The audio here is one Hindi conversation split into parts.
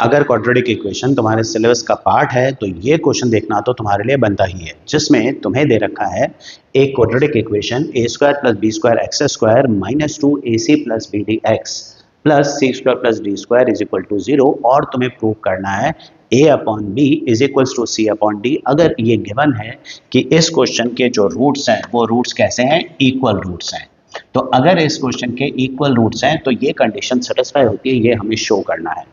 अगर क्वाड्रेटिक इक्वेशन तुम्हारे सिलेबस का पार्ट है तो ये क्वेश्चन देखना तो तुम्हारे लिए बनता ही है, जिसमें तुम्हें दे रखा है एक quadratic equation a square plus B square x square minus 2ac plus B d x plus c square plus d square is equal to 0 और तुम्हें प्रूव करना है a upon b is equals to c upon d. अगर ये गिवन है कि इस क्वेश्चन के जो रूट्स हैं वो रूट्स कैसे हैं, इक्वल रूट्स हैं, तो अगर इस क्वेश्चन के इक्वल रूट्स हैं तो ये कंडीशन सेटिस्फाई होती है, ये हमें शो करना है।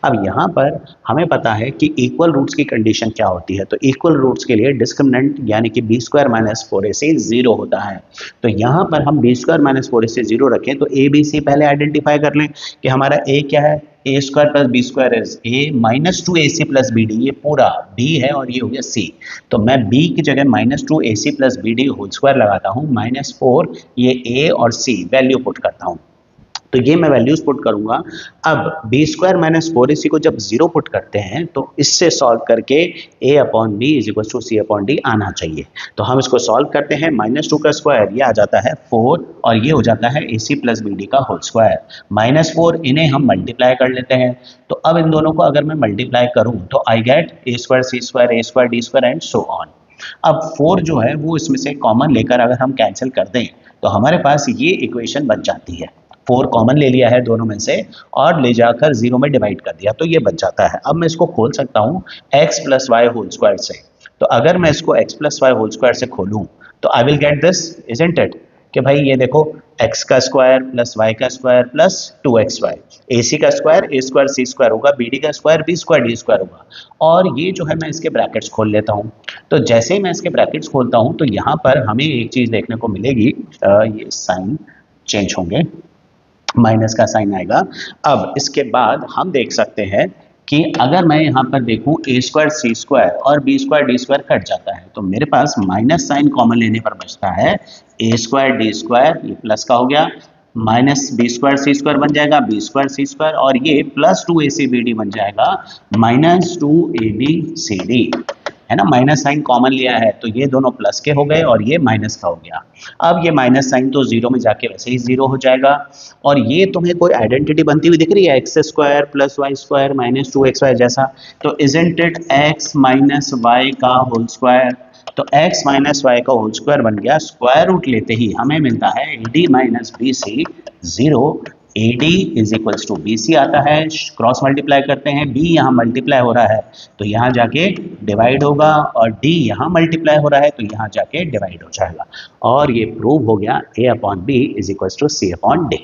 अब यहाँ पर हमें पता है कि इक्वल रूट्स की कंडीशन क्या होती है, तो इक्वल रूट्स के लिए डिस्क्रिमिनेंट यानी कि बी स्क्वायर माइनस 4ac 0 होता है। तो यहाँ पर हम बी स्क्वायर माइनस 4ac 0 रखें तो ए बी सी पहले आइडेंटिफाई कर लें कि हमारा ए क्या है, A square plus B square is A minus 2ac plus B D, ये पूरा बी है और ये हो गया सी। तो मैं बी की जगह minus 2ac plus B d whole square लगाता हूँ, माइनस 4 ये ए और सी वैल्यू पुट करता हूँ, तो ये मैं वैल्यूज पुट करूंगा। अब बी स्क्वायर माइनस 4ac को जब 0 पुट करते हैं तो इससे सॉल्व करके a upon b is equal to c upon d आना चाहिए। तो हम इसको सॉल्व करते हैं, माइनस 2 का स्क्वायर ये आ जाता है 4 और ये हो जाता है ac प्लस बी डी का होल स्क्वायर, माइनस 4 इन्हें हम मल्टीप्लाई कर लेते हैं। तो अब इन दोनों को अगर मैं मल्टीप्लाई करूँ तो I get a square c square a square d square and so on. अब 4 जो है वो इसमें से कॉमन लेकर अगर हम कैंसिल कर दें तो हमारे पास ये इक्वेशन बच जाती है। 4 कॉमन ले लिया है दोनों में से और ले जाकर 0 में डिवाइड कर दिया तो ये बच जाता है। अब मैं इसको खोल सकता हूँ x plus y whole square से, तो अगर मैं इसको x plus y whole square से खोलूँ तो I will get this, isn't it, कि भाई ये देखो x का स्क्वायर प्लस y का स्क्वायर प्लस 2xy, ac का square a square c square होगा, bd का square b square d square होगा, और ये जो है मैं इसके ब्रैकेट्स खोल लेता हूँ। तो जैसे ही मैं इसके ब्रैकेट्स खोलता हूँ तो यहाँ पर हमें एक चीज़ देखने को मिलेगी, ये साइन चेंज होंगे, माइनस का साइन आएगा। अब इसके बाद हम देख सकते हैं कि अगर मैं यहाँ पर देखूँ ए स्क्वायर सी स्क्वायर और b square d square cut जाता है तो मेरे पास माइनस साइन कॉमन लेने पर बचता है ए स्क्वायर डी स्क्वायर, ये प्लस का हो गया, minus B square c square बन जाएगा बी स्क्वायर सी स्क्वायर, और ये प्लस 2ac बी डी बन जाएगा माइनस 2ab सी डी, है ना, माइनस साइन कॉमन लिया है तो ये दोनों प्लस के हो गए और ये माइनस का हो गया। अब ये माइनस साइन तो 0 में जाके वैसे ही 0 हो जाएगा, और ये तुम्हें कोई आइडेंटिटी बनती हुई दिख रही है x square plus y square minus 2xy जैसा, तो isn't it x minus y का होल स्क्वायर, तो x माइनस वाई का होल स्क्वायर बन गया, स्क्वायर रूट लेते ही हमें मिलता है ad minus b c 0, AD is equals to BC आता है, क्रॉस मल्टीप्लाई करते हैं, B यहाँ मल्टीप्लाई हो रहा है तो यहाँ जाके डिवाइड होगा, और D यहाँ मल्टीप्लाई हो रहा है तो यहाँ जाके डिवाइड हो जाएगा, और ये प्रूव हो गया A upon B is equals to C upon D।